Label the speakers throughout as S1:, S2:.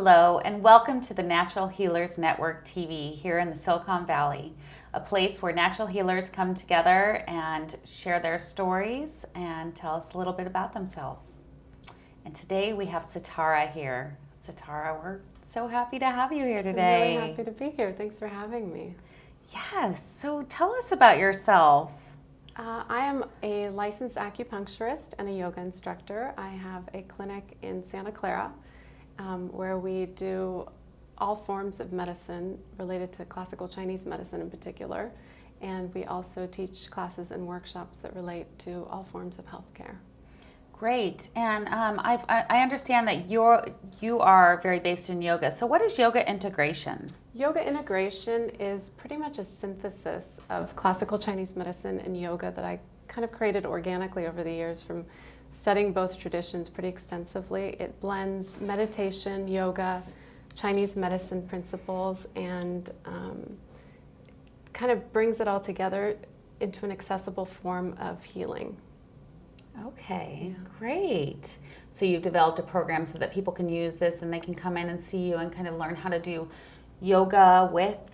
S1: Hello, and welcome to the Natural Healers Network TV here in the Silicon Valley, a place where natural healers come together and share their stories and tell us a little bit about themselves. And today we have Setareh here. Setareh, we're so happy to have you here today.
S2: I'm really happy to be here. Thanks for having me.
S1: Yes, so tell us about yourself.
S2: I am a licensed acupuncturist and a yoga instructor. I have a clinic in Santa Clara where we do all forms of medicine related to classical Chinese medicine in particular. And we also teach classes and workshops that relate to all forms of healthcare.
S1: Great, and I understand that you are very based in yoga. So what is yoga integration?
S2: Yoga integration is pretty much a synthesis of classical Chinese medicine and yoga that I kind of created organically over the years from studying both traditions pretty extensively. It blends meditation, yoga, Chinese medicine principles, and kind of brings it all together into an accessible form of healing.
S1: Okay, great. So you've developed a program so that people can use this and they can come in and see you and kind of learn how to do yoga with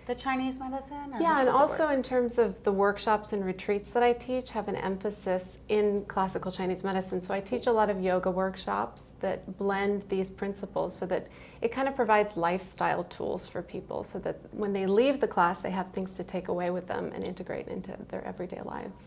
S1: the Chinese medicine?
S2: Yeah, and also in terms of the workshops and retreats that I teach have an emphasis in classical Chinese medicine. So I teach a lot of yoga workshops that blend these principles so that it kind of provides lifestyle tools for people so that when they leave the class, they have things to take away with them and integrate into their everyday lives.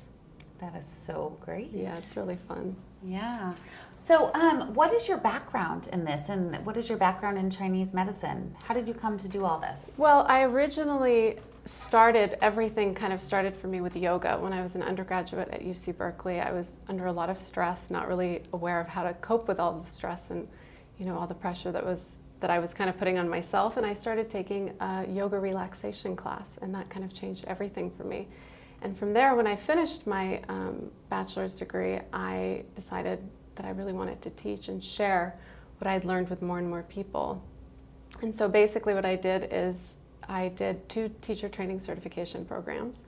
S1: That is so great.
S2: Yeah, it's really fun.
S1: Yeah. So what is your background in this, and what is your background in Chinese medicine? How did you come to do all this?
S2: Well, I originally everything kind of started for me with yoga. When I was an undergraduate at UC Berkeley, I was under a lot of stress, not really aware of how to cope with all the stress and, all the pressure that I was kind of putting on myself. And I started taking a yoga relaxation class, and that kind of changed everything for me. And from there, when I finished my bachelor's degree, I decided that I really wanted to teach and share what I'd learned with more and more people. And so basically what I did is I did 2 teacher training certification programs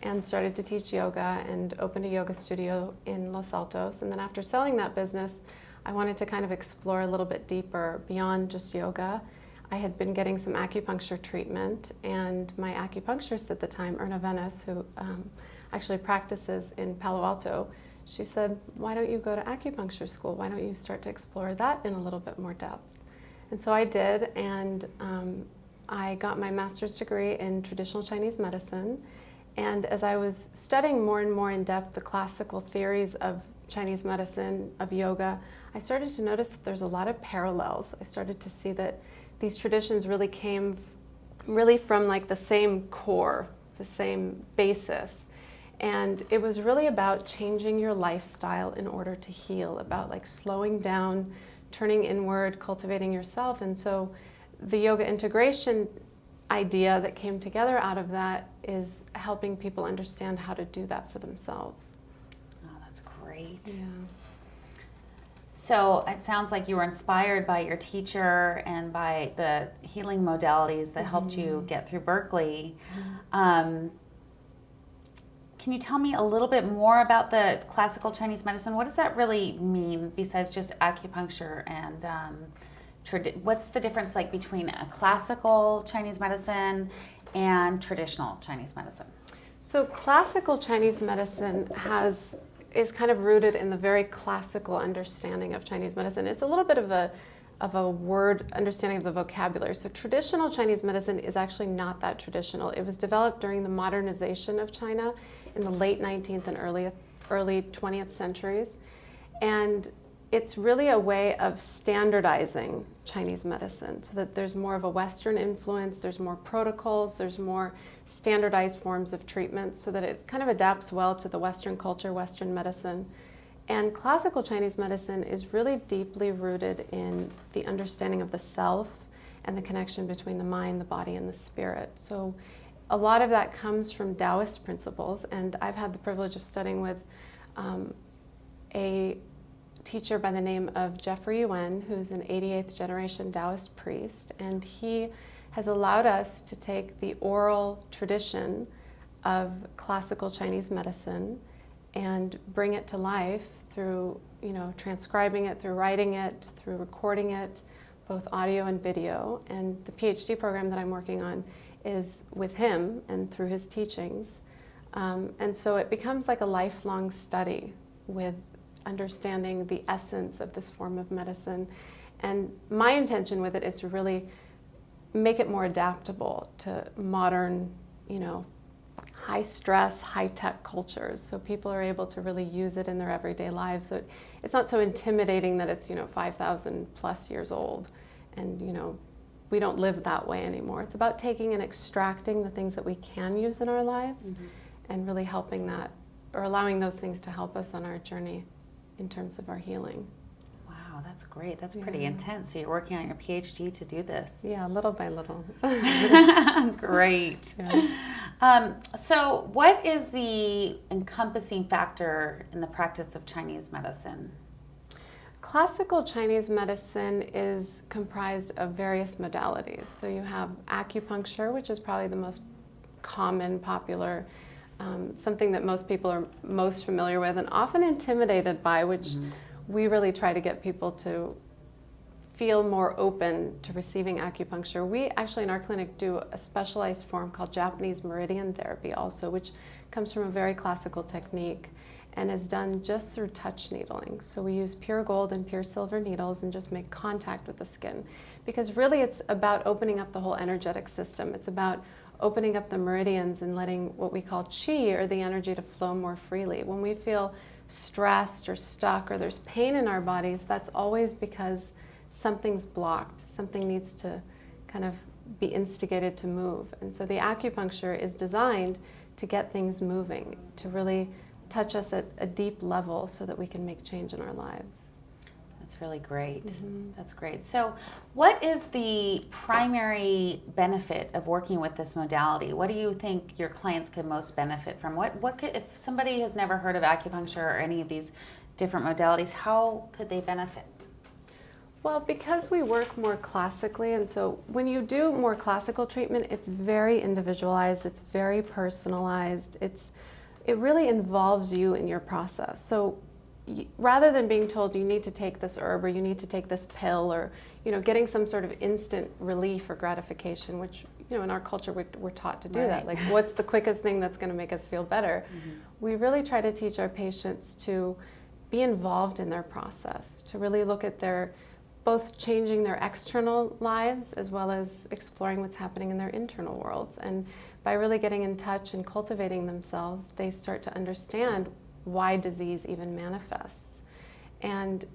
S2: and started to teach yoga and opened a yoga studio in Los Altos. And then after selling that business, I wanted to kind of explore a little bit deeper beyond just yoga. I had been getting some acupuncture treatment, and my acupuncturist at the time, Erna Venice, who actually practices in Palo Alto, she said, why don't you go to acupuncture school? Why don't you start to explore that in a little bit more depth? And so I did, and I got my master's degree in traditional Chinese medicine. And as I was studying more and more in depth the classical theories of Chinese medicine, of yoga, I started to notice that there's a lot of parallels. I started to see that these traditions really came from like the same core, the same basis. And it was really about changing your lifestyle in order to heal, about like slowing down, turning inward, cultivating yourself. And so the yoga integration idea that came together out of that is helping people understand how to do that for themselves.
S1: Oh, that's great.
S2: Yeah.
S1: So it sounds like you were inspired by your teacher and by the healing modalities that helped you get through Berkeley. Can you tell me a little bit more about the classical Chinese medicine? What does that really mean besides just acupuncture and what's the difference like between a classical Chinese medicine and traditional Chinese medicine?
S2: So classical Chinese medicine is kind of rooted in the very classical understanding of Chinese medicine. It's a little bit of a word understanding of the vocabulary. So traditional Chinese medicine is actually not that traditional. It was developed during the modernization of China in the late 19th and early 20th centuries. And it's really a way of standardizing Chinese medicine so that there's more of a Western influence, there's more protocols, there's more standardized forms of treatment so that it kind of adapts well to the Western culture, Western medicine. And classical Chinese medicine is really deeply rooted in the understanding of the self and the connection between the mind, the body, and the spirit. So a lot of that comes from Taoist principles, and I've had the privilege of studying with a teacher by the name of Jeffrey Yuen, who's an 88th generation Taoist priest, and he has allowed us to take the oral tradition of classical Chinese medicine and bring it to life through, transcribing it, through writing it, through recording it, both audio and video, and the PhD program that I'm working on is with him and through his teachings. And so it becomes like a lifelong study with understanding the essence of this form of medicine. And my intention with it is to really make it more adaptable to modern, high stress, high tech cultures. So people are able to really use it in their everyday lives. So it's not so intimidating that it's, 5,000 plus years old. And, we don't live that way anymore. It's about taking and extracting the things that we can use in our lives and really helping that, or allowing those things to help us on our journey in terms of our healing.
S1: Wow, that's great. That's pretty intense. So you're working on your PhD to do this.
S2: Yeah, little by little.
S1: Great. So what is the encompassing factor in the practice of Chinese medicine?
S2: Classical Chinese medicine is comprised of various modalities. So you have acupuncture, which is probably the most common, popular, something that most people are most familiar with and often intimidated by, which we really try to get people to feel more open to receiving acupuncture. We actually in our clinic do a specialized form called Japanese meridian therapy also, which comes from a very classical technique and is done just through touch needling. So we use pure gold and pure silver needles and just make contact with the skin. Because really it's about opening up the whole energetic system. It's about opening up the meridians and letting what we call qi, or the energy, to flow more freely. When we feel stressed or stuck or there's pain in our bodies, that's always because something's blocked. Something needs to kind of be instigated to move. And so the acupuncture is designed to get things moving, to really touch us at a deep level so that we can make change in our lives.
S1: That's really great. That's great. So what is the primary benefit of working with this modality? What do you think your clients could most benefit from? What could, if somebody has never heard of acupuncture or any of these different modalities, how could they benefit?
S2: Well, because we work more classically, and so when you do more classical treatment, it's very individualized, it's very personalized, it really involves you in your process. So rather than being told you need to take this herb or you need to take this pill, or getting some sort of instant relief or gratification, which in our culture we're taught to do that. Like, what's the quickest thing that's going to make us feel better? We really try to teach our patients to be involved in their process, to really look at both changing their external lives as well as exploring what's happening in their internal worlds. And by really getting in touch and cultivating themselves, they start to understand why disease even manifests. And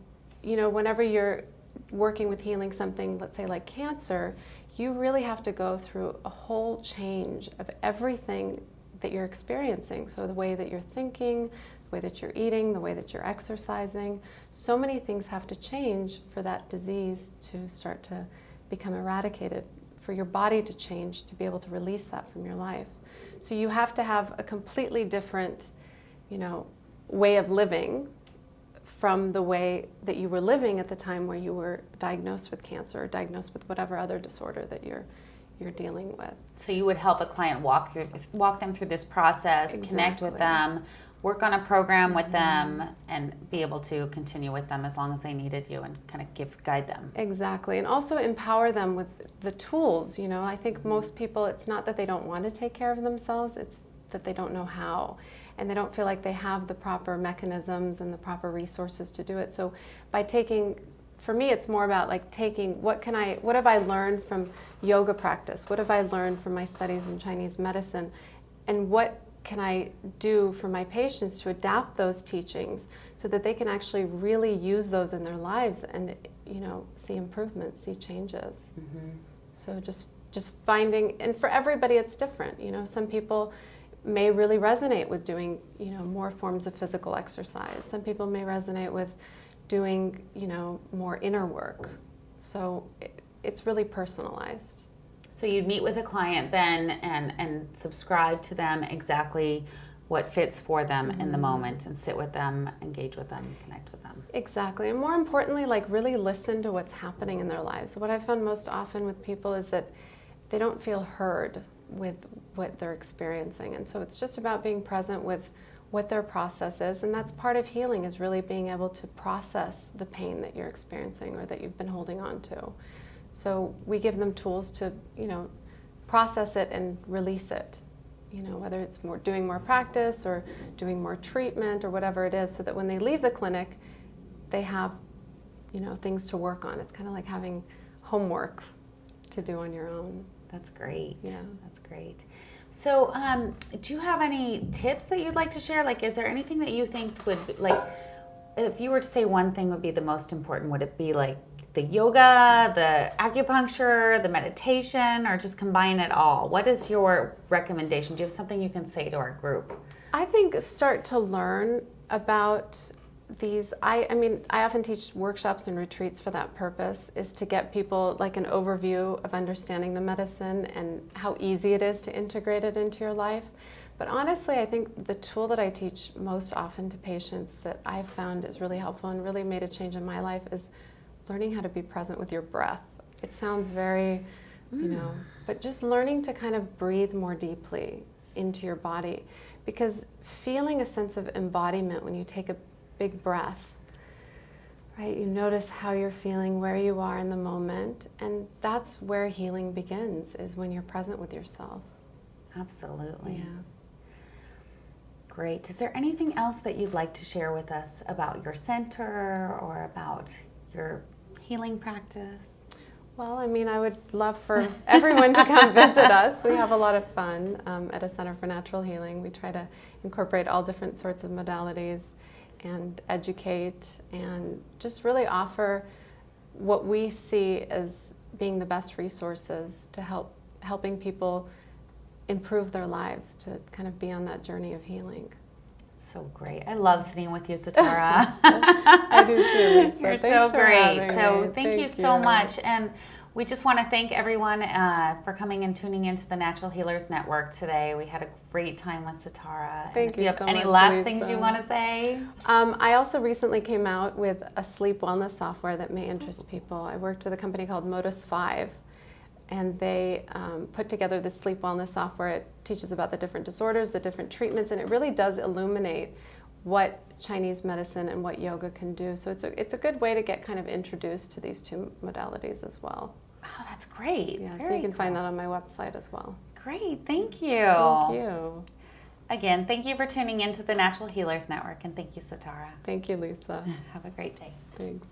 S2: whenever you're working with healing something, let's say like cancer, you really have to go through a whole change of everything that you're experiencing. So the way that you're thinking, the way that you're eating, the way that you're exercising, so many things have to change for that disease to start to become eradicated, for your body to change, to be able to release that from your life. So you have to have a completely different, way of living from the way that you were living at the time where you were diagnosed with cancer or diagnosed with whatever other disorder that you're dealing with.
S1: So you would help a client walk them through this process, connect with them, work on a program with them, and be able to continue with them as long as they needed you, and kind of guide them.
S2: Exactly, and also empower them with the tools. I think most people, it's not that they don't want to take care of themselves, it's that they don't know how. And they don't feel like they have the proper mechanisms and the proper resources to do it. So by for me, it's more about like taking, what have I learned from yoga practice? What have I learned from my studies in Chinese medicine? And what can I do for my patients to adapt those teachings so that they can actually really use those in their lives and, see improvements, see changes. So just finding, and for everybody it's different. Some people may really resonate with doing, more forms of physical exercise. Some people may resonate with doing, more inner work. So it's really personalized.
S1: So you'd meet with a client then and subscribe to them exactly what fits for them in the moment, and sit with them, engage with them, connect with them.
S2: Exactly. And more importantly, like really listen to what's happening in their lives. What I found most often with people is that they don't feel heard with what they're experiencing. And so it's just about being present with what their process is. And that's part of healing, is really being able to process the pain that you're experiencing or that you've been holding on to. So we give them tools to, process it and release it. Whether it's doing more practice or doing more treatment or whatever it is, so that when they leave the clinic, they have, things to work on. It's kind of like having homework to do on your own.
S1: That's great.
S2: Yeah.
S1: That's great. So, do you have any tips that you'd like to share? Like, is there anything that you think would, if you were to say one thing would be the most important, would it be like the yoga, the acupuncture, the meditation, or just combine it all? What is your recommendation? Do you have something you can say to our group?
S2: I think start to learn about these. I often teach workshops and retreats for that purpose, is to get people like an overview of understanding the medicine and how easy it is to integrate it into your life. But honestly, I think the tool that I teach most often to patients that I've found is really helpful and really made a change in my life is learning how to be present with your breath. It sounds very, but just learning to kind of breathe more deeply into your body, because feeling a sense of embodiment when you take a big breath, right? You notice how you're feeling, where you are in the moment, and that's where healing begins, is when you're present with yourself.
S1: Absolutely.
S2: Yeah.
S1: Great. Is there anything else that you'd like to share with us about your center or about your healing practice?
S2: Well, I would love for everyone to come visit us. We have a lot of fun at a Center for Natural Healing. We try to incorporate all different sorts of modalities and educate and just really offer what we see as being the best resources to helping people improve their lives, to kind of be on that journey of healing.
S1: So great. I love sitting with you, Setareh.
S2: I do too, Lisa.
S1: You're
S2: Thanks
S1: so
S2: for
S1: great.
S2: having
S1: So
S2: me.
S1: thank you so much. And we just want to thank everyone for coming and tuning into the Natural Healers Network today. We had a great time with Setareh.
S2: Thank you
S1: If you have
S2: so
S1: any
S2: much,
S1: last
S2: Lisa.
S1: things you want to say?
S2: I also recently came out with a sleep wellness software that may interest people. I worked with a company called Modus 5, and they put together this sleep wellness software. It teaches about the different disorders, the different treatments, and it really does illuminate what Chinese medicine and what yoga can do. So it's a good way to get kind of introduced to these two modalities as well.
S1: Oh, that's great.
S2: Yeah, so
S1: Very
S2: you can find
S1: cool.
S2: that on my website as well.
S1: Great. Thank you.
S2: Thank you.
S1: Again, thank you for tuning into the Natural Healers Network, and thank you, Setareh.
S2: Thank you, Lisa.
S1: Have a great day.
S2: Thanks.